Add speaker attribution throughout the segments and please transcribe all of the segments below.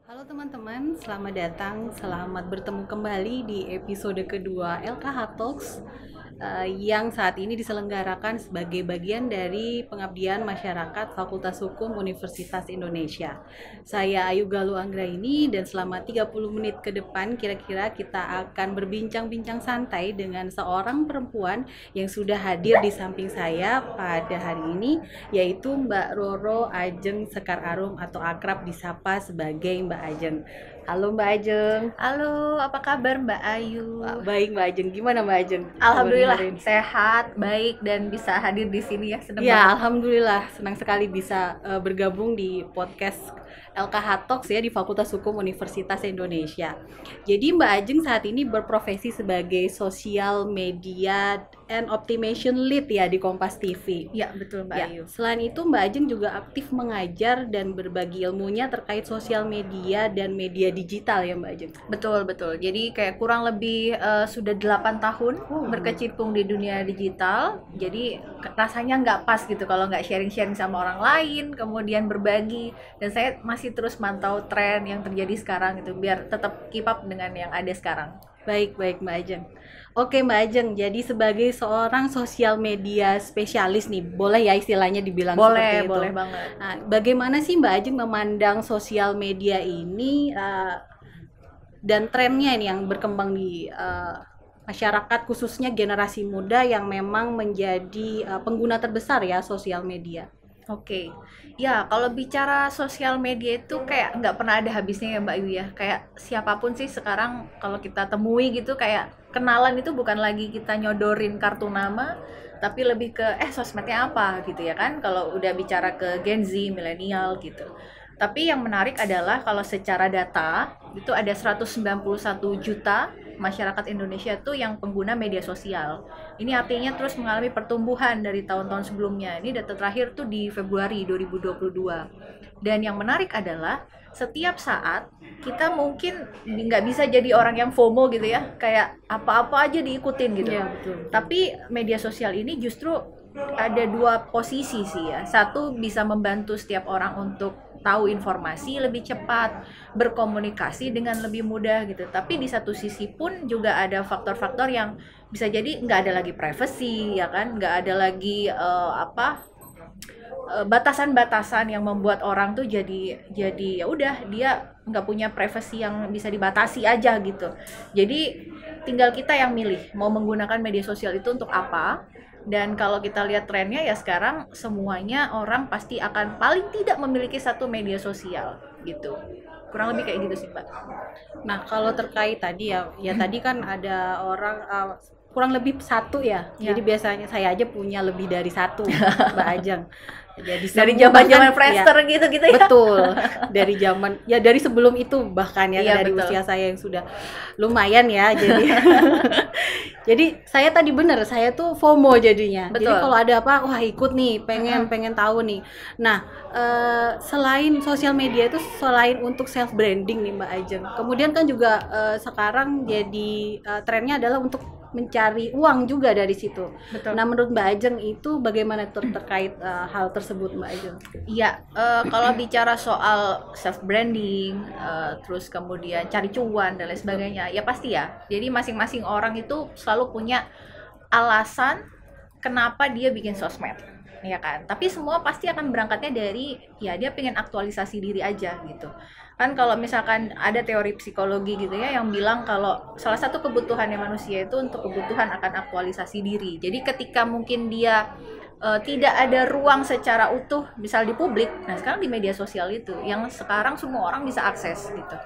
Speaker 1: Halo teman-teman, selamat datang, selamat bertemu kembali di episode kedua LKH Talks yang saat ini diselenggarakan sebagai bagian dari pengabdian masyarakat Fakultas Hukum Universitas Indonesia. Saya Ayu Galuh Anggraini dan selama 30 menit ke depan kira-kira kita akan berbincang-bincang santai dengan seorang perempuan yang sudah hadir di samping saya pada hari ini, yaitu Mbak Roro Ajeng Sekar Arum atau akrab disapa sebagai Mbak Ajeng. Halo Mbak Ajeng.
Speaker 2: Halo, apa kabar Mbak Ayu?
Speaker 1: Baik Mbak Ajeng, gimana Mbak Ajeng?
Speaker 2: Alhamdulillah sehat, baik dan bisa hadir di sini ya. Senang
Speaker 1: Ya,
Speaker 2: banget.
Speaker 1: alhamdulillah senang sekali bisa bergabung di podcast LKH Talks ya di Fakultas Hukum Universitas Indonesia. Jadi Mbak Ajeng saat ini berprofesi sebagai Social Media and Optimization Lead ya di Kompas TV.
Speaker 2: Ya, betul Mbak
Speaker 1: Ya,
Speaker 2: Ayu.
Speaker 1: selain itu Mbak Ajeng juga aktif mengajar dan berbagi ilmunya terkait sosial media dan media digital ya Mbak Ajeng.
Speaker 2: Betul. Jadi kayak kurang lebih sudah 8 tahun berkecimpung di dunia digital. Jadi rasanya nggak pas gitu kalau nggak sharing-sharing sama orang lain, kemudian berbagi. Dan saya masih terus mantau tren yang terjadi sekarang gitu, biar tetap keep up dengan yang ada sekarang.
Speaker 1: Baik Mbak Ajeng. Oke Mbak Ajeng, jadi sebagai seorang sosial media spesialis nih, boleh ya istilahnya dibilang seperti itu?
Speaker 2: Boleh banget.
Speaker 1: Nah, bagaimana sih Mbak Ajeng memandang sosial media ini dan trennya ini yang berkembang di masyarakat khususnya generasi muda yang memang menjadi pengguna terbesar ya sosial media?
Speaker 2: Oke, ya kalau bicara sosial media itu kayak nggak pernah ada habisnya ya Mbak Yu ya. Kayak siapapun sih sekarang kalau kita temui gitu kayak kenalan itu bukan lagi kita nyodorin kartu nama, tapi lebih ke sosmednya apa gitu ya kan. Kalau udah bicara ke Gen Z, milenial gitu. Tapi yang menarik adalah kalau secara data itu ada 191 juta masyarakat Indonesia tuh yang pengguna media sosial. Ini artinya terus mengalami pertumbuhan dari tahun-tahun sebelumnya. Ini data terakhir tuh di Februari 2022. Dan yang menarik adalah setiap saat kita mungkin nggak bisa jadi orang yang FOMO gitu ya, kayak apa-apa aja diikutin gitu.
Speaker 1: Iya, betul.
Speaker 2: Tapi media sosial ini justru ada dua posisi sih ya. Satu, bisa membantu setiap orang untuk tahu informasi lebih cepat, berkomunikasi dengan lebih mudah gitu. Tapi di satu sisi pun juga ada faktor-faktor yang bisa jadi nggak ada lagi privacy ya kan, nggak ada lagi batasan-batasan yang membuat orang tuh jadi ya udah dia nggak punya privacy yang bisa dibatasi aja gitu. Jadi tinggal kita yang milih mau menggunakan media sosial itu untuk apa. Dan kalau kita lihat trennya ya sekarang semuanya orang pasti akan paling tidak memiliki satu media sosial gitu. Kurang lebih kayak gitu sih Mbak.
Speaker 1: Nah, kalau terkait tadi ya tadi kan ada orang kurang lebih satu ya.
Speaker 2: Ya.
Speaker 1: Jadi biasanya saya aja punya lebih dari satu Mbak Ajeng. Jadi
Speaker 2: Dari
Speaker 1: semua
Speaker 2: zaman-zaman
Speaker 1: bahkan,
Speaker 2: Friendster
Speaker 1: ya,
Speaker 2: gitu ya.
Speaker 1: betul. Dari zaman ya dari sebelum itu bahkan ya
Speaker 2: Iya,
Speaker 1: dari
Speaker 2: betul.
Speaker 1: usia saya yang sudah lumayan ya. Jadi jadi saya tadi bener saya tuh FOMO jadinya. Jadi
Speaker 2: Betul.
Speaker 1: kalau ada apa wah ikut nih, pengen tahu nih. Nah, selain sosial media itu selain untuk self branding nih Mbak Ajeng. Kemudian kan juga sekarang jadi trennya adalah untuk mencari uang juga dari situ.
Speaker 2: Betul.
Speaker 1: Nah, menurut Mbak Ajeng itu bagaimana terkait hal tersebut Mbak Ajeng?
Speaker 2: Iya, kalau bicara soal self branding, terus kemudian cari cuan dan lain sebagainya, ya pasti ya. Jadi masing-masing orang itu selalu punya alasan kenapa dia bikin sosmed, ya kan. Tapi semua pasti akan berangkatnya dari ya dia pengen aktualisasi diri aja gitu. Kan kalau misalkan ada teori psikologi gitu ya yang bilang kalau salah satu kebutuhannya manusia itu untuk kebutuhan akan aktualisasi diri. Jadi ketika mungkin dia tidak ada ruang secara utuh misal di publik, nah sekarang di media sosial itu yang sekarang semua orang bisa akses gitu.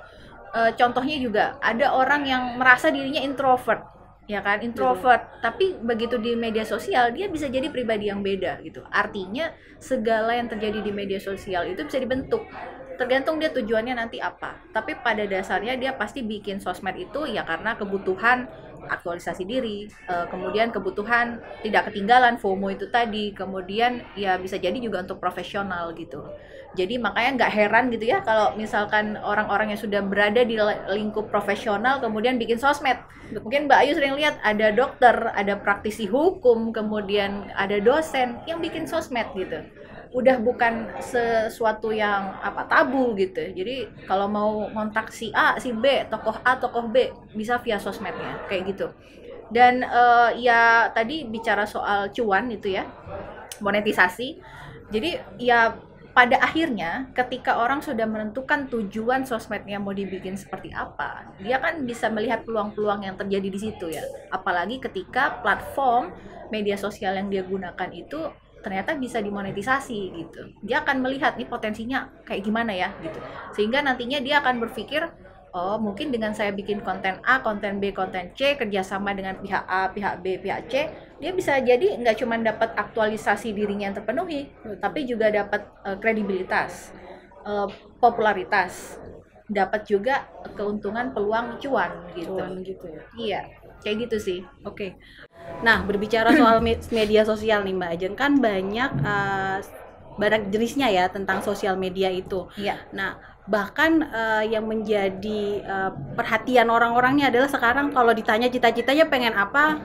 Speaker 2: Contohnya juga ada orang yang merasa dirinya introvert, ya kan, introvert, tapi begitu di media sosial dia bisa jadi pribadi yang beda gitu. Artinya segala yang terjadi di media sosial itu bisa dibentuk, tergantung dia tujuannya nanti apa. Tapi pada dasarnya dia pasti bikin sosmed itu ya karena kebutuhan aktualisasi diri, kemudian kebutuhan tidak ketinggalan, FOMO itu tadi, kemudian ya bisa jadi juga untuk profesional gitu. Jadi makanya nggak heran gitu ya kalau misalkan orang-orang yang sudah berada di lingkup profesional kemudian bikin sosmed. Mungkin Mbak Ayu sering lihat ada dokter, ada praktisi hukum, kemudian ada dosen yang bikin sosmed gitu. udah bukan sesuatu yang tabu gitu. Jadi kalau mau kontak si A, si B, tokoh A, tokoh B bisa via sosmednya kayak gitu. Dan ya tadi bicara soal cuan itu ya, monetisasi. Jadi ya pada akhirnya ketika orang sudah menentukan tujuan sosmednya mau dibikin seperti apa, dia kan bisa melihat peluang-peluang yang terjadi di situ ya. Apalagi ketika platform media sosial yang dia gunakan itu ternyata bisa dimonetisasi gitu. Dia akan melihat nih potensinya kayak gimana ya gitu. Sehingga nantinya dia akan berpikir, oh mungkin dengan saya bikin konten A, konten B, konten C, kerjasama dengan pihak A, pihak B, pihak C, dia bisa jadi nggak cuma dapat aktualisasi dirinya yang terpenuhi, tapi juga dapat kredibilitas, popularitas, dapat juga keuntungan peluang cuan gitu.
Speaker 1: Cuan gitu ya.
Speaker 2: Iya, kayak gitu sih.
Speaker 1: Oke. Nah, berbicara soal media sosial nih Mbak Ajeng, kan banyak banyak jenisnya ya tentang sosial media itu.
Speaker 2: Iya.
Speaker 1: Nah, bahkan yang menjadi perhatian orang-orangnya adalah sekarang kalau ditanya cita-citanya pengen apa,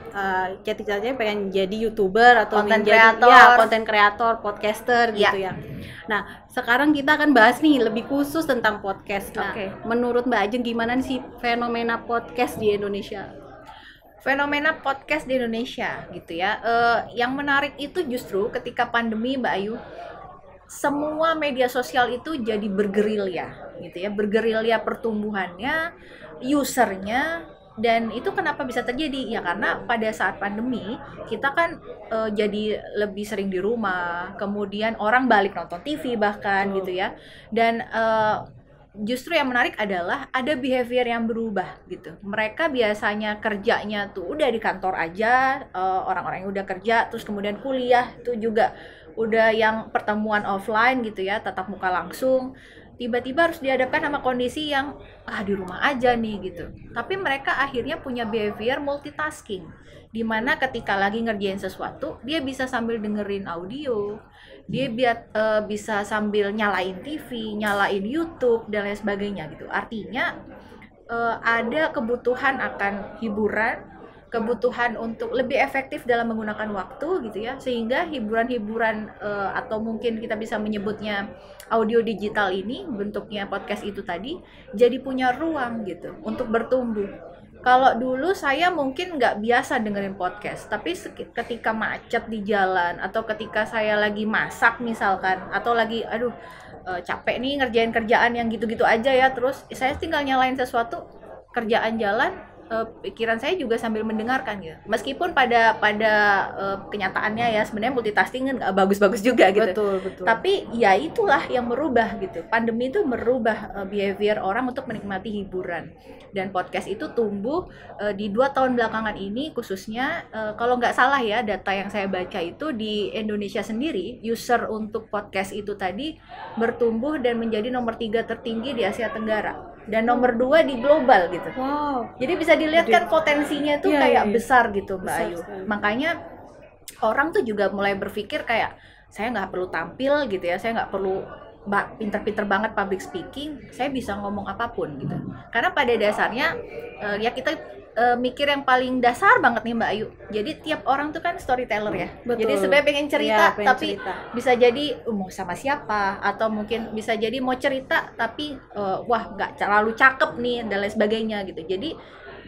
Speaker 1: cita-citanya pengen jadi YouTuber atau
Speaker 2: Content
Speaker 1: menjadi
Speaker 2: creator.
Speaker 1: content creator, podcaster gitu ya. Nah, sekarang kita akan bahas nih lebih khusus tentang podcast. Nah,
Speaker 2: Oke.
Speaker 1: menurut Mbak Ajeng gimana sih fenomena podcast di Indonesia?
Speaker 2: Fenomena podcast di Indonesia gitu ya. Yang menarik itu justru ketika pandemi Mbak Ayu, semua media sosial itu jadi bergerilya gitu ya, bergerilya pertumbuhannya, usernya. Dan itu kenapa bisa terjadi? Ya karena pada saat pandemi kita kan jadi lebih sering di rumah, kemudian orang balik nonton TV bahkan gitu ya. Dan justru yang menarik adalah ada behavior yang berubah gitu. Mereka biasanya kerjanya tuh udah di kantor aja, orang-orang yang udah kerja, terus kemudian kuliah itu juga udah yang pertemuan offline gitu ya, tatap muka langsung. Tiba-tiba harus dihadapkan sama kondisi yang di rumah aja nih gitu. Tapi mereka akhirnya punya behavior multitasking, dimana ketika lagi ngerjain sesuatu dia bisa sambil dengerin audio, dia bisa sambil nyalain TV, nyalain YouTube dan lain sebagainya gitu. Artinya ada kebutuhan akan hiburan, kebutuhan untuk lebih efektif dalam menggunakan waktu gitu ya, sehingga hiburan-hiburan atau mungkin kita bisa menyebutnya audio digital ini, bentuknya podcast itu tadi, jadi punya ruang gitu untuk bertumbuh. Kalau dulu saya mungkin nggak biasa dengerin podcast, tapi ketika macet di jalan atau ketika saya lagi masak misalkan, atau lagi capek nih ngerjain kerjaan yang gitu-gitu aja ya, terus saya tinggal nyalain sesuatu, kerjaan jalan, pikiran saya juga sambil mendengarkan gitu. Meskipun pada kenyataannya ya sebenarnya multitasking nggak bagus-bagus juga gitu.
Speaker 1: Betul.
Speaker 2: Tapi ya itulah yang merubah gitu. Pandemi itu merubah behavior orang untuk menikmati hiburan. Dan podcast itu tumbuh di 2 tahun belakangan ini khususnya, kalau nggak salah ya data yang saya baca itu di Indonesia sendiri, user untuk podcast itu tadi bertumbuh dan menjadi nomor 3 tertinggi di Asia Tenggara. Dan nomor 2 di global gitu.
Speaker 1: Wow.
Speaker 2: Jadi bisa dilihat kan potensinya tuh kayak besar gitu Mbak
Speaker 1: Besar
Speaker 2: Ayu.
Speaker 1: sekali.
Speaker 2: Makanya orang tuh juga mulai berpikir kayak saya nggak perlu tampil gitu ya, saya nggak perlu pinter-pinter banget public speaking, saya bisa ngomong apapun gitu. Karena pada dasarnya ya kita mikir yang paling dasar banget nih Mbak Ayu. Jadi tiap orang tuh kan storyteller ya.
Speaker 1: Betul.
Speaker 2: Jadi sebenarnya pengen cerita,
Speaker 1: Iya, pengen
Speaker 2: tapi
Speaker 1: cerita.
Speaker 2: bisa jadi mau sama siapa, atau mungkin bisa jadi mau cerita tapi wah nggak terlalu cakep nih dan lain sebagainya gitu. Jadi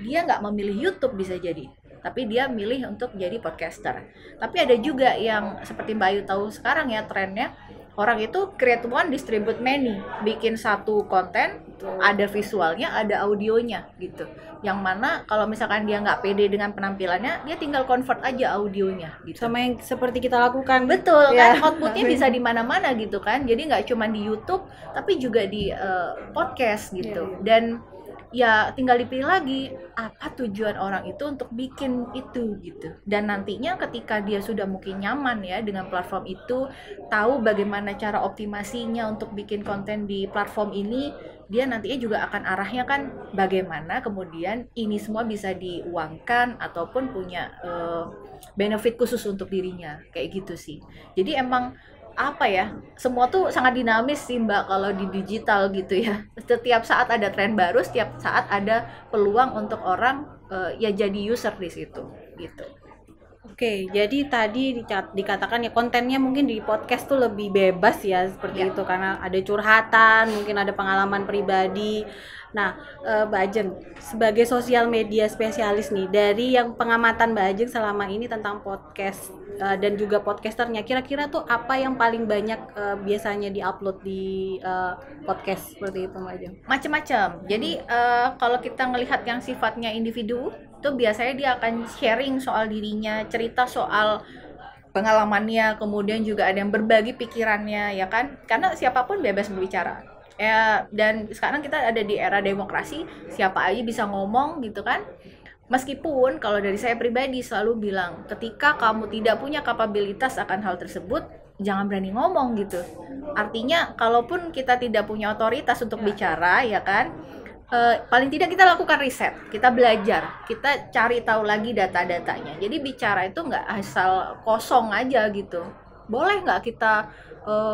Speaker 2: dia nggak memilih YouTube bisa jadi, tapi dia milih untuk jadi podcaster. Tapi ada juga yang seperti Mbak Ayu tahu sekarang ya trennya, orang itu create one, distribute many, bikin satu konten, ada visualnya, ada audionya gitu. Yang mana kalau misalkan dia nggak pede dengan penampilannya, dia tinggal convert aja audionya gitu.
Speaker 1: Sama yang seperti kita lakukan.
Speaker 2: Betul
Speaker 1: Ya.
Speaker 2: kan, outputnya bisa di mana-mana gitu kan. Jadi nggak cuma di YouTube, tapi juga di podcast gitu.
Speaker 1: Iya.
Speaker 2: Dan ya tinggal dipilih lagi apa tujuan orang itu untuk bikin itu gitu. Dan nantinya ketika dia sudah mungkin nyaman ya dengan platform itu, tahu bagaimana cara optimasinya untuk bikin konten di platform ini, dia nantinya juga akan arahnya kan bagaimana kemudian ini semua bisa diuangkan ataupun punya benefit khusus untuk dirinya, kayak gitu sih. Jadi emang apa ya, semua tuh sangat dinamis sih Mbak kalau di digital gitu ya. Setiap saat ada tren baru, setiap saat ada peluang untuk orang ya jadi user di situ gitu.
Speaker 1: Oke, jadi tadi dikatakan ya kontennya mungkin di podcast tuh lebih bebas ya seperti
Speaker 2: Ya.
Speaker 1: itu karena ada curhatan, mungkin ada pengalaman pribadi. Nah, Mbak Ajeng sebagai sosial media spesialis nih dari yang pengamatan Mbak Ajeng selama ini tentang podcast dan juga podcasternya, kira-kira tuh apa yang paling banyak biasanya diupload di podcast seperti itu Mbak Ajeng?
Speaker 2: Macam-macam. Jadi kalau kita ngelihat yang sifatnya individu, itu biasanya dia akan sharing soal dirinya, cerita soal pengalamannya, kemudian juga ada yang berbagi pikirannya, ya kan? Karena siapapun bebas berbicara. Ya, dan sekarang kita ada di era demokrasi, siapa aja bisa ngomong gitu kan. Meskipun kalau dari saya pribadi selalu bilang, ketika kamu tidak punya kapabilitas akan hal tersebut, jangan berani ngomong gitu. Artinya, kalaupun kita tidak punya otoritas untuk bicara, ya kan, paling tidak kita lakukan riset, kita belajar, kita cari tahu lagi data-datanya. Jadi bicara itu nggak asal kosong aja gitu. Boleh nggak kita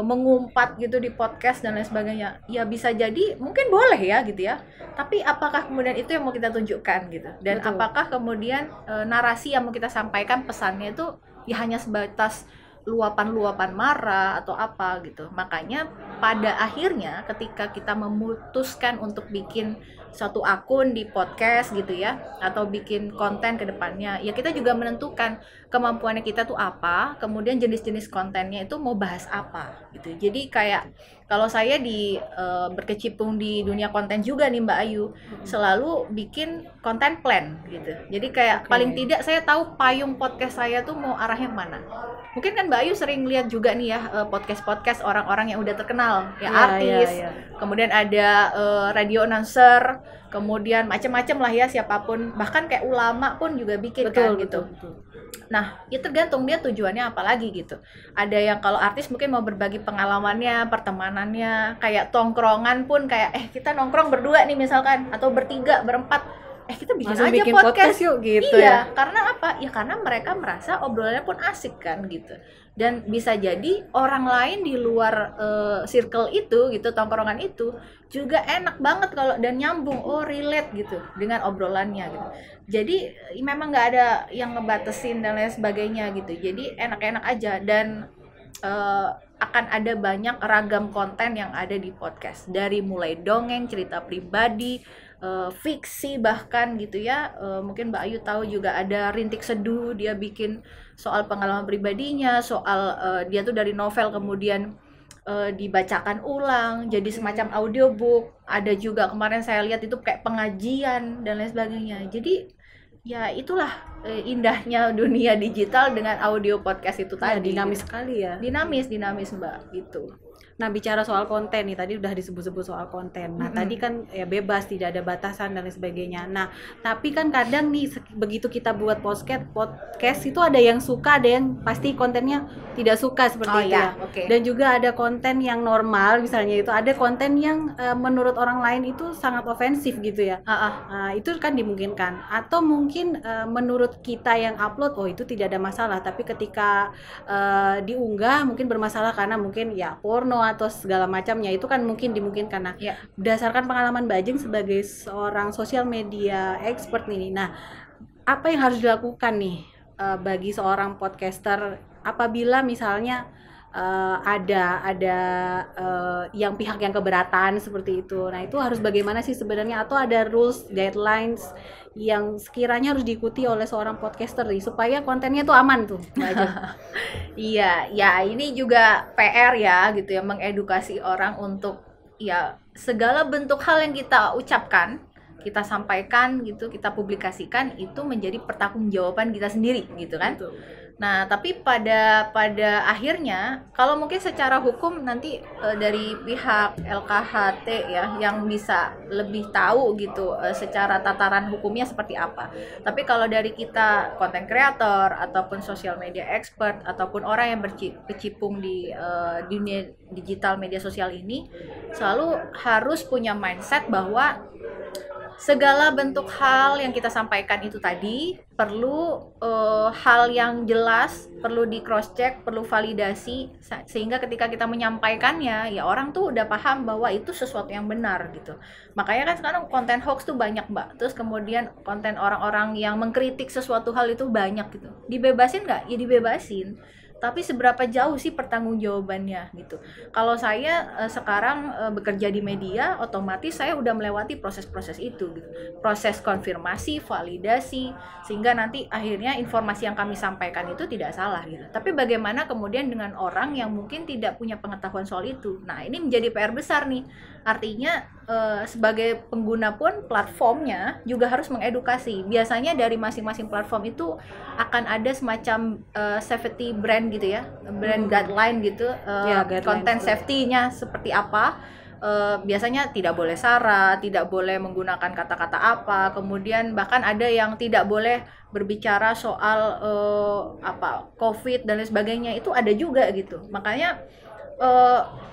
Speaker 2: mengumpat gitu di podcast dan lain sebagainya? Ya bisa jadi, mungkin boleh ya gitu ya. Tapi apakah kemudian itu yang mau kita tunjukkan gitu? Dan
Speaker 1: Betul.
Speaker 2: apakah kemudian narasi yang mau kita sampaikan pesannya itu ya hanya sebatas luapan-luapan marah atau apa gitu. Makanya pada akhirnya ketika kita memutuskan untuk bikin satu akun di podcast gitu ya, atau bikin konten ke depannya, ya kita juga menentukan kemampuannya kita tuh apa, kemudian jenis-jenis kontennya itu mau bahas apa gitu. Jadi kayak kalau saya berkecimpung di dunia konten juga nih Mbak Ayu, selalu bikin konten plan gitu. Jadi kayak
Speaker 1: Oke.
Speaker 2: paling tidak saya tahu payung podcast saya tuh mau arahnya kemana. Mungkin kan Mbak Ayu sering lihat juga nih ya podcast-podcast orang-orang yang udah terkenal, ya
Speaker 1: Iya,
Speaker 2: artis,
Speaker 1: iya, iya.
Speaker 2: kemudian ada radio announcer, kemudian macam-macam lah ya siapapun, bahkan kayak ulama pun juga bikin kan gitu.
Speaker 1: Betul.
Speaker 2: Nah, ya tergantung dia tujuannya apa lagi gitu. Ada yang kalau artis mungkin mau berbagi pengalamannya, pertemanannya, kayak tongkrongan pun kayak kita nongkrong berdua nih misalkan, atau bertiga, berempat, kita bikin
Speaker 1: Langsung
Speaker 2: aja
Speaker 1: bikin
Speaker 2: podcast.
Speaker 1: podcast yuk gitu
Speaker 2: Iya,
Speaker 1: ya.
Speaker 2: karena apa? Ya karena mereka merasa obrolannya pun asik kan gitu. Dan bisa jadi orang lain di luar circle itu gitu, tongkrongan itu juga enak banget kalau dan nyambung, relate gitu dengan obrolannya gitu. Jadi memang nggak ada yang ngebatasin dan lain sebagainya gitu. Jadi enak-enak aja dan akan ada banyak ragam konten yang ada di podcast, dari mulai dongeng, cerita pribadi, fiksi bahkan gitu ya. Mungkin Mbak Ayu tahu juga ada Rintik Seduh, dia bikin soal pengalaman pribadinya, soal dia tuh dari novel kemudian dibacakan ulang jadi semacam audiobook. Ada juga kemarin saya lihat itu kayak pengajian dan lain sebagainya. Jadi ya itulah indahnya dunia digital dengan audio podcast itu
Speaker 1: Ya,
Speaker 2: tadi.
Speaker 1: dinamis sekali ya.
Speaker 2: Dinamis Mbak gitu.
Speaker 1: Nah, bicara soal konten nih, tadi udah disebut-sebut soal konten. Nah, tadi kan ya bebas, tidak ada batasan dan lain sebagainya. Nah, tapi kan kadang nih begitu kita buat podcast itu ada yang suka, ada yang pasti kontennya tidak suka seperti itu ya.
Speaker 2: Oke.
Speaker 1: Dan juga ada konten yang normal, misalnya itu ada konten yang menurut orang lain itu sangat ofensif gitu ya. Nah, itu kan dimungkinkan. Atau mungkin menurut kita yang upload, itu tidak ada masalah. Tapi ketika diunggah mungkin bermasalah karena mungkin ya porno atau segala macamnya, itu kan mungkin dimungkinkan. Nah,
Speaker 2: Ya.
Speaker 1: berdasarkan pengalaman Mbak Ajeng sebagai seorang sosial media expert nih, nah apa yang harus dilakukan nih bagi seorang podcaster apabila misalnya ada yang pihak yang keberatan seperti itu. Nah, itu harus bagaimana sih sebenarnya, atau ada rules, guidelines yang sekiranya harus diikuti oleh seorang podcaster nih supaya kontennya tuh aman tuh, Mbak Ajeng?
Speaker 2: Iya, ya ini juga PR ya gitu ya, mengedukasi orang untuk ya segala bentuk hal yang kita ucapkan, kita sampaikan gitu, kita publikasikan itu menjadi pertanggungjawaban kita sendiri gitu kan.
Speaker 1: Betul.
Speaker 2: Nah, tapi pada akhirnya kalau mungkin secara hukum nanti dari pihak LKHT ya yang bisa lebih tahu gitu secara tataran hukumnya seperti apa. Tapi kalau dari kita content creator ataupun social media expert ataupun orang yang berkecimpung di dunia digital media sosial ini selalu harus punya mindset bahwa segala bentuk hal yang kita sampaikan itu tadi perlu hal yang jelas jelas, perlu di cross check, perlu validasi sehingga ketika kita menyampaikannya ya orang tuh udah paham bahwa itu sesuatu yang benar gitu. Makanya kan sekarang konten hoax tuh banyak, Mbak. Terus kemudian konten orang-orang yang mengkritik sesuatu hal itu banyak gitu. Dibebasin nggak? Ya dibebasin. Tapi seberapa jauh sih pertanggungjawabannya gitu. Kalau saya sekarang bekerja di media, otomatis saya udah melewati proses-proses itu gitu. Proses konfirmasi, validasi, sehingga nanti akhirnya informasi yang kami sampaikan itu tidak salah gitu. Tapi bagaimana kemudian dengan orang yang mungkin tidak punya pengetahuan soal itu. Nah, ini menjadi PR besar nih. Artinya sebagai pengguna pun platformnya juga harus mengedukasi. Biasanya dari masing-masing platform itu akan ada semacam safety brand gitu ya, brand guideline gitu, content safety-nya seperti apa. Biasanya tidak boleh sara, tidak boleh menggunakan kata-kata apa, kemudian bahkan ada yang tidak boleh berbicara soal COVID dan lain sebagainya, itu ada juga gitu. Makanya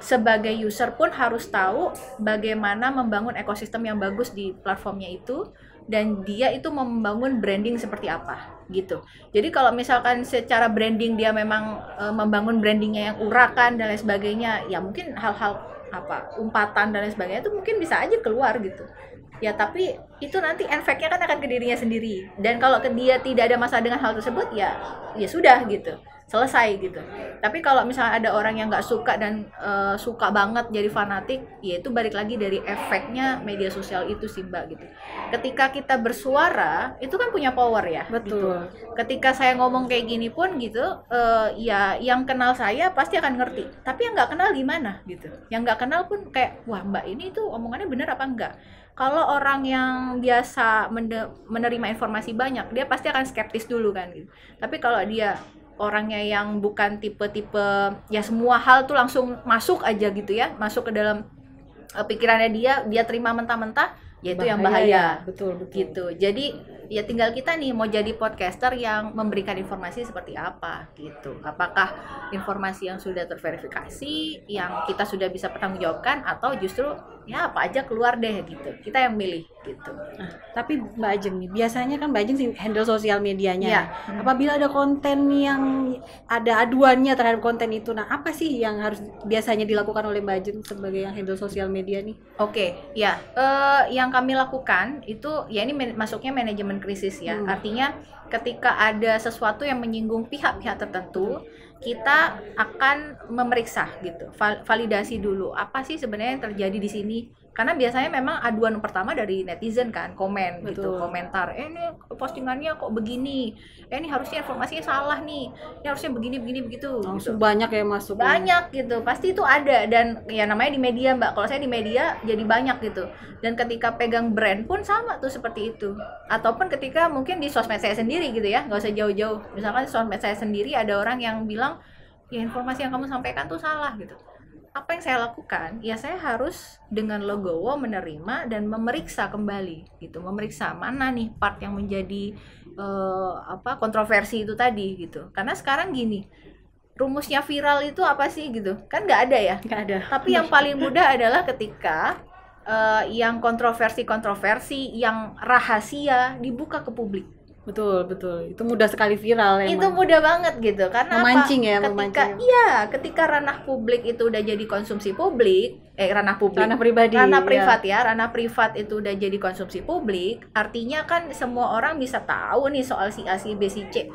Speaker 2: sebagai user pun harus tahu bagaimana membangun ekosistem yang bagus di platformnya itu, dan dia itu membangun branding seperti apa gitu. Jadi kalau misalkan secara branding dia memang membangun brandingnya yang urakan dan lain sebagainya, ya mungkin hal-hal umpatan dan lain sebagainya itu mungkin bisa aja keluar gitu. Ya tapi itu nanti efeknya kan akan ke dirinya sendiri. Dan kalau dia tidak ada masalah dengan hal tersebut, ya sudah gitu, selesai gitu. Tapi kalau misalnya ada orang yang nggak suka dan suka banget jadi fanatik, ya itu balik lagi dari efeknya media sosial itu sih, Mbak gitu. Ketika kita bersuara itu kan punya power ya.
Speaker 1: Betul.
Speaker 2: Gitu. Ketika saya ngomong kayak gini pun gitu, ya yang kenal saya pasti akan ngerti. Tapi yang nggak kenal gimana gitu. Yang nggak kenal pun kayak, wah Mbak ini tuh omongannya benar apa enggak? Kalau orang yang biasa menerima informasi banyak, dia pasti akan skeptis dulu kan gitu. Tapi kalau dia orangnya yang bukan tipe-tipe ya semua hal tuh langsung masuk aja gitu ya, masuk ke dalam pikirannya dia terima mentah-mentah, ya itu yang bahaya.
Speaker 1: Ya, betul
Speaker 2: gitu. Jadi ya tinggal kita nih mau jadi podcaster yang memberikan informasi seperti apa gitu. Apakah informasi yang sudah terverifikasi, yang kita sudah bisa pertanggungjawabkan, atau justru ya apa aja keluar deh gitu. Kita yang milih gitu.
Speaker 1: Nah, tapi Mbak Ajeng nih, biasanya kan Mbak Ajeng sih handle sosial medianya.
Speaker 2: Ya.
Speaker 1: Apabila ada konten yang ada aduannya terhadap konten itu, nah apa sih yang harus biasanya dilakukan oleh Mbak Ajeng sebagai yang handle sosial media nih?
Speaker 2: Oke, ya, yang kami lakukan itu ya ini masuknya manajemen krisis ya. Artinya ketika ada sesuatu yang menyinggung pihak-pihak tertentu, kita akan memeriksa gitu, validasi dulu apa sih sebenarnya yang terjadi di sini. Karena biasanya memang aduan pertama dari netizen kan, komen. Betul. Gitu, komentar, ini postingannya kok begini, ini harusnya informasinya salah nih, ini harusnya begini begitu.
Speaker 1: Langsung gitu. Banyak ya masuk.
Speaker 2: Banyak gitu, pasti itu ada, dan ya namanya di media, Mbak. Kalau saya di media jadi banyak gitu. Dan ketika pegang brand pun sama tuh seperti itu. Ataupun ketika mungkin di sosmed saya sendiri gitu ya, nggak usah jauh-jauh. Misalkan di sosmed saya sendiri ada orang yang bilang, ya informasi yang kamu sampaikan tuh salah gitu. Apa yang saya lakukan? Ya saya harus dengan legowo menerima dan memeriksa kembali gitu, memeriksa mana nih part yang menjadi kontroversi itu tadi gitu. Karena sekarang gini, rumusnya viral itu apa sih gitu? Kan nggak ada ya?
Speaker 1: Nggak ada.
Speaker 2: Tapi yang paling mudah adalah ketika yang kontroversi yang rahasia dibuka ke publik.
Speaker 1: Betul, itu mudah sekali viral emang.
Speaker 2: Itu mudah banget gitu, karena
Speaker 1: memancing
Speaker 2: apa? Ketika ranah publik itu udah jadi konsumsi publik, ranah privat itu udah jadi konsumsi publik, artinya kan semua orang bisa tahu nih soal si A, si B, si C.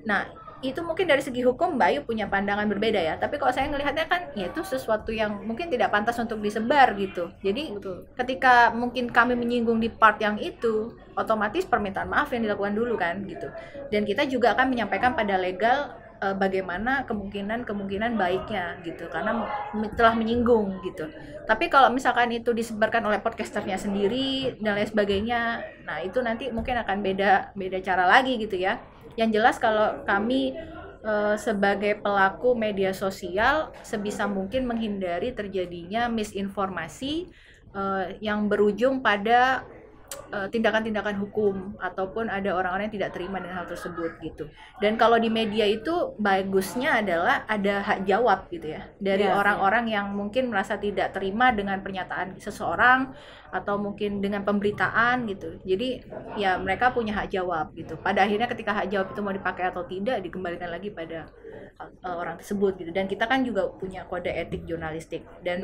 Speaker 2: Nah, itu mungkin dari segi hukum Mbak Ayu punya pandangan berbeda ya, tapi kalau saya ngelihatnya kan ya itu sesuatu yang mungkin tidak pantas untuk disebar gitu. Jadi ketika mungkin kami menyinggung di part yang itu, otomatis permintaan maaf yang dilakukan dulu kan gitu. Dan kita juga akan menyampaikan pada legal bagaimana kemungkinan baiknya gitu, karena telah menyinggung gitu. Tapi kalau misalkan itu disebarkan oleh podcasternya sendiri dan lain sebagainya, nah itu nanti mungkin akan beda cara lagi gitu ya. Yang jelas kalau kami sebagai pelaku media sosial sebisa mungkin menghindari terjadinya misinformasi yang berujung pada tindakan-tindakan hukum ataupun ada orang-orang yang tidak terima dengan hal tersebut gitu. Dan kalau di media itu bagusnya adalah ada hak jawab gitu ya dari orang-orang yang mungkin merasa tidak terima dengan pernyataan seseorang atau mungkin dengan pemberitaan gitu. Jadi ya mereka punya hak jawab gitu. Pada akhirnya ketika hak jawab itu mau dipakai atau tidak dikembalikan lagi pada orang tersebut gitu. Dan kita kan juga punya kode etik jurnalistik dan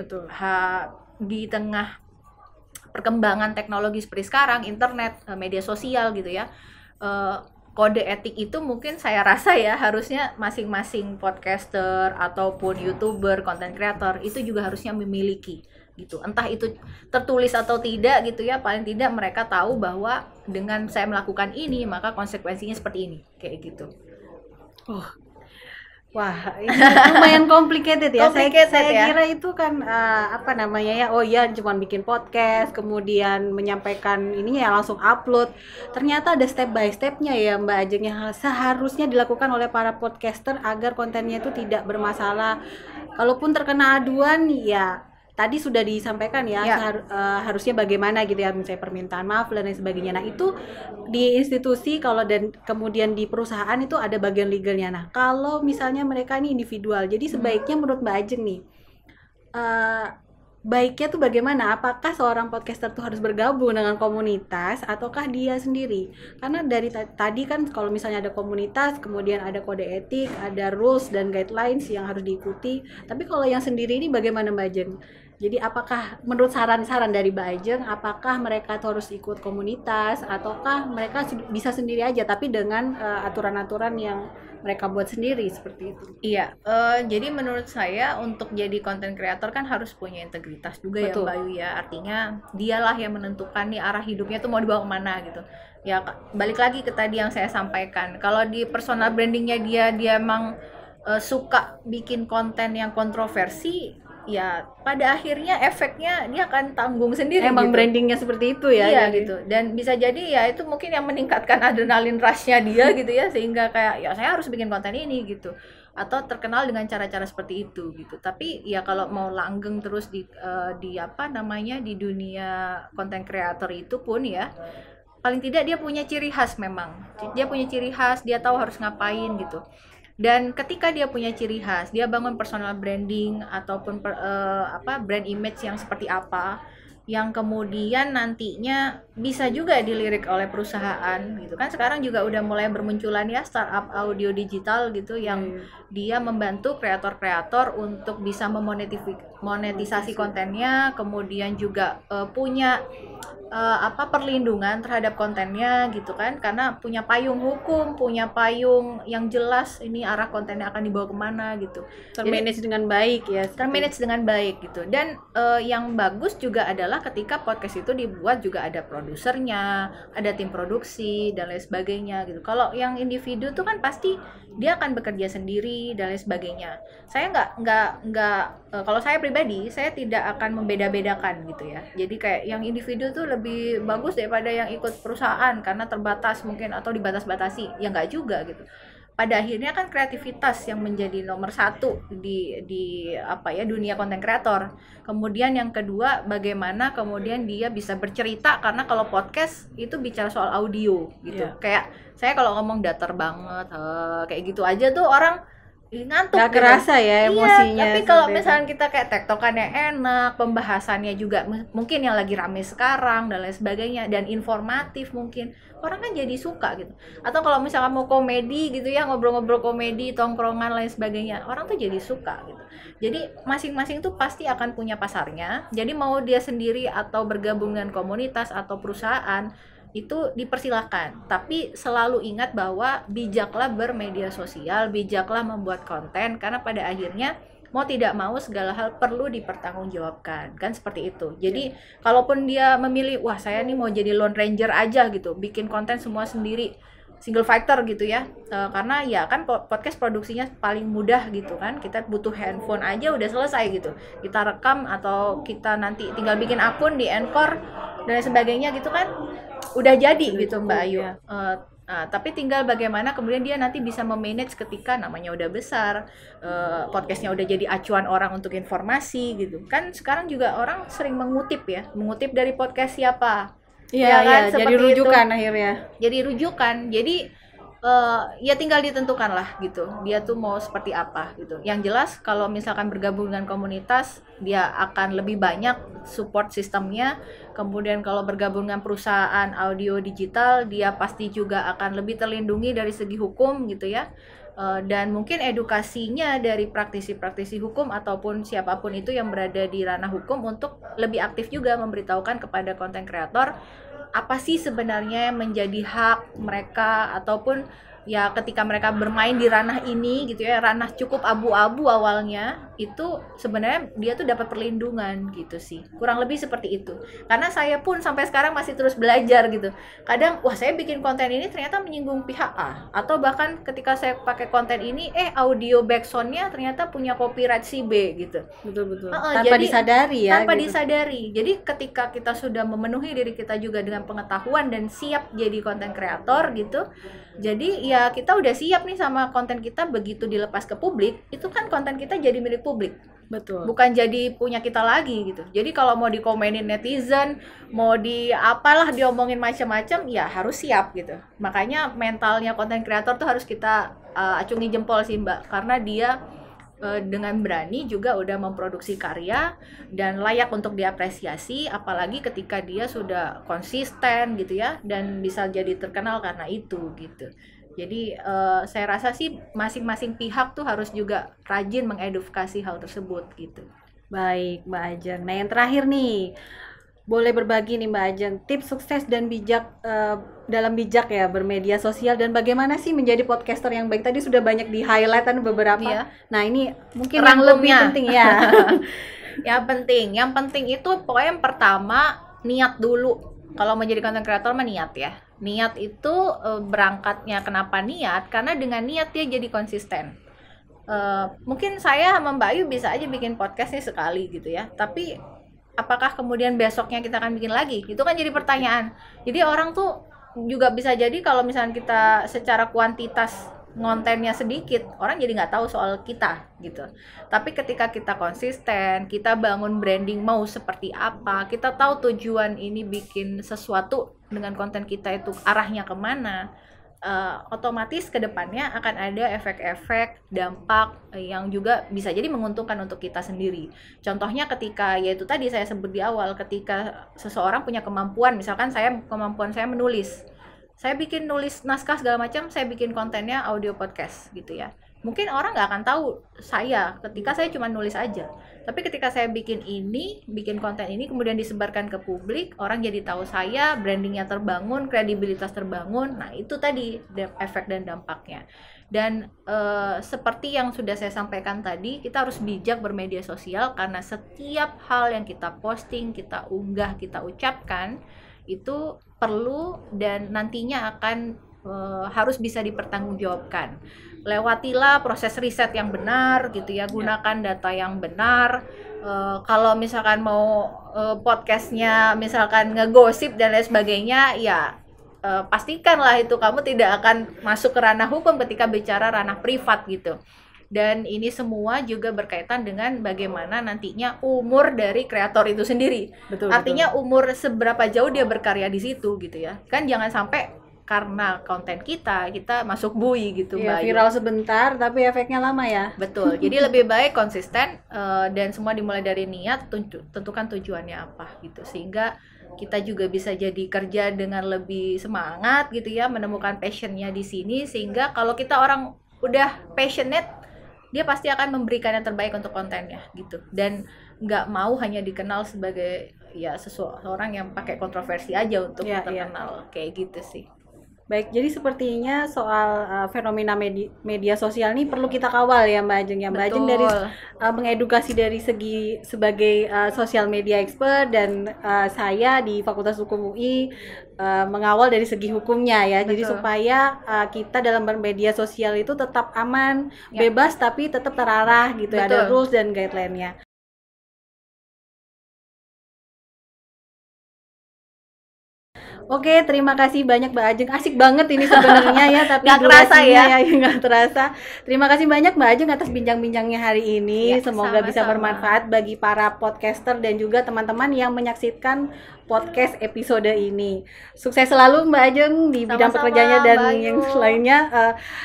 Speaker 2: di tengah perkembangan teknologi seperti sekarang, internet, media sosial gitu ya, kode etik itu mungkin saya rasa ya harusnya masing-masing podcaster ataupun youtuber, content creator itu juga harusnya memiliki gitu. Entah itu tertulis atau tidak gitu ya, paling tidak mereka tahu bahwa dengan saya melakukan ini maka konsekuensinya seperti ini, kayak gitu.
Speaker 1: Wah, ini lumayan complicated ya. Saya
Speaker 2: ya.
Speaker 1: kira itu kan apa namanya ya? Oh iya, cuma bikin podcast, kemudian menyampaikan ininya ya langsung upload. Ternyata ada step by stepnya ya, Mbak Ajeng, yang seharusnya dilakukan oleh para podcaster agar kontennya itu tidak bermasalah. Kalaupun terkena aduan, ya tadi sudah disampaikan ya, harusnya bagaimana gitu ya, misalnya permintaan maaf dan lain sebagainya. Nah itu di institusi kalau dan kemudian di perusahaan itu ada bagian legalnya. Nah kalau misalnya mereka ini individual, jadi sebaiknya menurut Mbak Ajeng nih, baiknya tuh bagaimana? Apakah seorang podcaster tuh harus bergabung dengan komunitas ataukah dia sendiri? Karena dari tadi kan kalau misalnya ada komunitas, kemudian ada kode etik, ada rules dan guidelines yang harus diikuti. Tapi kalau yang sendiri ini bagaimana Mbak Ajeng? Jadi apakah menurut saran-saran dari Mbak Ajeng, apakah mereka harus ikut komunitas ataukah mereka bisa sendiri aja tapi dengan aturan-aturan yang mereka buat sendiri seperti itu?
Speaker 2: Iya, jadi menurut saya untuk jadi content creator kan harus punya integritas juga. Betul. Ya Mbak Ayu ya, artinya dialah yang menentukan nih arah hidupnya tuh mau dibawa kemana gitu. Ya balik lagi ke tadi yang saya sampaikan, kalau di personal brandingnya dia emang suka bikin konten yang kontroversi, ya pada akhirnya efeknya dia akan tanggung sendiri.
Speaker 1: Emang
Speaker 2: gitu.
Speaker 1: Brandingnya seperti itu ya.
Speaker 2: Iya gitu. Dan bisa jadi ya itu mungkin yang meningkatkan adrenalin rush-nya dia gitu ya, sehingga kayak ya saya harus bikin konten ini gitu, atau terkenal dengan cara-cara seperti itu gitu. Tapi ya kalau mau langgeng terus di apa namanya di dunia content creator itu pun ya paling tidak dia punya ciri khas. Memang dia punya ciri khas, dia tahu harus ngapain gitu. Dan ketika dia punya ciri khas, dia bangun personal branding ataupun brand image yang seperti apa, yang kemudian nantinya bisa juga dilirik oleh perusahaan gitu kan. Sekarang juga udah mulai bermunculan ya startup audio digital gitu yang dia membantu kreator-kreator untuk bisa memonetisasi kontennya, kemudian juga punya perlindungan terhadap kontennya gitu kan, karena punya payung hukum, punya payung yang jelas ini arah kontennya akan dibawa kemana gitu.
Speaker 1: Termanage dengan baik ya.
Speaker 2: Termanage dengan baik gitu. Dan yang bagus juga adalah ketika podcast itu dibuat juga ada produsernya, ada tim produksi dan lain sebagainya gitu. Kalau yang individu tuh kan pasti dia akan bekerja sendiri dan lain sebagainya. Saya kalau saya pribadi saya tidak akan membeda-bedakan gitu ya. Jadi kayak yang individu tuh lebih bagus daripada yang ikut perusahaan karena terbatas mungkin atau dibatas-batasi. Ya nggak juga gitu. Pada akhirnya kan kreativitas yang menjadi nomor satu di dunia konten kreator. Kemudian yang kedua, bagaimana kemudian dia bisa bercerita, karena kalau podcast itu bicara soal audio gitu. Kayak saya kalau ngomong datar banget, kayak gitu aja tuh orang ngantuk.
Speaker 1: Gak kerasa ya emosinya.
Speaker 2: Tapi kalau misalnya kita kayak tektokannya enak, pembahasannya juga mungkin yang lagi rame sekarang dan lain sebagainya, dan informatif mungkin, orang kan jadi suka gitu. Atau kalau misalnya mau komedi gitu ya, ngobrol-ngobrol komedi, tongkrongan lain sebagainya, orang tuh jadi suka gitu. Jadi masing-masing tuh pasti akan punya pasarnya. Jadi mau dia sendiri atau bergabung dengan komunitas atau perusahaan, itu dipersilakan, tapi selalu ingat bahwa bijaklah bermedia sosial, bijaklah membuat konten, karena pada akhirnya mau tidak mau segala hal perlu dipertanggungjawabkan, kan seperti itu. Jadi kalaupun dia memilih, wah saya nih mau jadi lone ranger aja gitu, bikin konten semua sendiri, single fighter gitu ya, karena ya kan podcast produksinya paling mudah gitu kan, kita butuh handphone aja udah selesai gitu, kita rekam atau kita nanti tinggal bikin akun di Anchor dan sebagainya gitu kan, udah jadi gitu Mbak Ayu. Tapi tinggal bagaimana kemudian dia nanti bisa memanage ketika namanya udah besar, podcastnya udah jadi acuan orang untuk informasi gitu kan. Sekarang juga orang sering mengutip dari podcast siapa,
Speaker 1: Iya,
Speaker 2: ya kan,
Speaker 1: iya, jadi
Speaker 2: seperti itu.
Speaker 1: rujukan akhirnya.
Speaker 2: Jadi rujukan. Jadi ya tinggal ditentukan lah gitu. Dia tuh mau seperti apa gitu. Yang jelas kalau misalkan bergabung dengan komunitas, dia akan lebih banyak support sistemnya. Kemudian kalau bergabung dengan perusahaan audio digital, dia pasti juga akan lebih terlindungi dari segi hukum gitu ya. Dan mungkin edukasinya dari praktisi-praktisi hukum ataupun siapapun itu yang berada di ranah hukum untuk lebih aktif juga memberitahukan kepada konten kreator apa sih sebenarnya yang menjadi hak mereka, ataupun ya ketika mereka bermain di ranah ini gitu ya, ranah cukup abu-abu awalnya, itu sebenarnya dia tuh dapat perlindungan gitu sih, kurang lebih seperti itu. Karena saya pun sampai sekarang masih terus belajar gitu, kadang wah saya bikin konten ini ternyata menyinggung pihak A, atau bahkan ketika saya pakai konten ini audio backsoundnya ternyata punya copyright si B gitu.
Speaker 1: Betul-betul.
Speaker 2: Tanpa
Speaker 1: Tanpa disadari ya
Speaker 2: tanpa
Speaker 1: gitu.
Speaker 2: disadari. Jadi ketika kita sudah memenuhi diri kita juga dengan pengetahuan dan siap jadi konten kreator gitu, jadi ya kita udah siap nih sama konten kita, begitu dilepas ke publik, itu kan konten kita jadi milik publik.
Speaker 1: Betul.
Speaker 2: Bukan jadi punya kita lagi gitu. Jadi kalau mau dikomenin netizen, mau di apalah diomongin macam-macam, ya harus siap gitu. Makanya mentalnya konten kreator tuh harus kita acungi jempol sih Mbak, karena dia dengan berani juga udah memproduksi karya dan layak untuk diapresiasi, apalagi ketika dia sudah konsisten gitu ya, dan bisa jadi terkenal karena itu gitu. Jadi saya rasa sih masing-masing pihak tuh harus juga rajin mengedukasi hal tersebut gitu.
Speaker 1: Baik, Mbak Ajeng. Nah, yang terakhir nih, boleh berbagi nih Mbak Ajeng tips sukses dan bijak dalam bijak ya bermedia sosial, dan bagaimana sih menjadi podcaster yang baik. Tadi sudah banyak di highlight beberapa.
Speaker 2: Iya.
Speaker 1: Nah, ini mungkin yang lebih
Speaker 2: Rangkumnya.
Speaker 1: penting ya.
Speaker 2: Yang penting itu pokoknya yang pertama niat dulu. Kalau menjadi content creator mah niat ya. Niat itu berangkatnya kenapa niat? Karena dengan niat dia jadi konsisten. Mungkin saya sama Mbak Ayu bisa aja bikin podcast nih sekali gitu ya. Tapi apakah kemudian besoknya kita akan bikin lagi? Itu kan jadi pertanyaan. Jadi orang tuh juga bisa jadi kalau misalnya kita secara kuantitas ngontennya sedikit, orang jadi nggak tahu soal kita gitu. Tapi ketika kita konsisten, kita bangun branding mau seperti apa, kita tahu tujuan ini bikin sesuatu dengan konten kita itu arahnya kemana, otomatis kedepannya akan ada efek-efek dampak yang juga bisa jadi menguntungkan untuk kita sendiri. Contohnya ketika yaitu tadi saya sebut di awal, ketika seseorang punya kemampuan, misalkan kemampuan saya menulis, saya bikin nulis naskah segala macam, saya bikin kontennya audio podcast gitu ya. Mungkin orang nggak akan tahu saya ketika saya cuma nulis aja. Tapi ketika saya bikin konten ini, kemudian disebarkan ke publik, orang jadi tahu saya, brandingnya terbangun, kredibilitas terbangun. Nah itu tadi efek dan dampaknya. Dan seperti yang sudah saya sampaikan tadi, kita harus bijak bermedia sosial karena setiap hal yang kita posting, kita unggah, kita ucapkan itu perlu dan nantinya akan harus bisa dipertanggungjawabkan. Lewatilah proses riset yang benar gitu ya, gunakan data yang benar. Kalau misalkan mau podcastnya misalkan ngegosip dan lain sebagainya, ya pastikanlah itu kamu tidak akan masuk ke ranah hukum ketika bicara ranah privat gitu. Dan ini semua juga berkaitan dengan bagaimana nantinya umur dari kreator itu sendiri.
Speaker 1: Betul,
Speaker 2: Artinya umur seberapa jauh dia berkarya di situ gitu ya. Kan jangan sampai karena konten kita masuk bui gitu
Speaker 1: ya,
Speaker 2: Mbak Ayu.
Speaker 1: viral sebentar tapi efeknya lama ya.
Speaker 2: Betul. Jadi lebih baik konsisten dan semua dimulai dari niat, tentukan tujuannya apa gitu. Sehingga kita juga bisa jadi kerja dengan lebih semangat gitu ya, menemukan passionnya di sini, sehingga kalau kita orang udah passionate, dia pasti akan memberikan yang terbaik untuk kontennya gitu, dan nggak mau hanya dikenal sebagai ya seseorang yang pakai kontroversi aja untuk terkenal kayak gitu sih.
Speaker 1: Baik, jadi sepertinya soal fenomena media sosial ini perlu kita kawal ya Mbak Ajeng ya. Mbak Ajeng dari mengedukasi dari segi sebagai sosial media expert, dan saya di Fakultas Hukum UI mengawal dari segi hukumnya ya. Betul. Jadi supaya kita dalam bermedia sosial itu tetap aman, bebas tapi tetap terarah gitu. Betul. Ada rules dan guideline-nya. Oke, terima kasih banyak Mbak Ajeng. Asik banget ini sebenarnya ya, tapi
Speaker 2: Nggak kerasa
Speaker 1: durasinya
Speaker 2: ya.
Speaker 1: nggak terasa. Terima kasih banyak Mbak Ajeng atas bincang-bincangnya hari ini.
Speaker 2: Ya,
Speaker 1: Semoga bisa
Speaker 2: sama-sama.
Speaker 1: bermanfaat bagi para podcaster dan juga teman-teman yang menyaksikan podcast episode ini. Sukses selalu Mbak Ajeng di bidang
Speaker 2: Sama-sama,
Speaker 1: pekerjaannya dan
Speaker 2: Mbak
Speaker 1: yang
Speaker 2: Ayu.
Speaker 1: lainnya.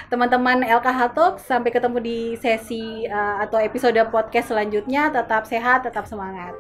Speaker 1: Teman-teman LKH Talk, sampai ketemu di sesi atau episode podcast selanjutnya. Tetap sehat, tetap semangat.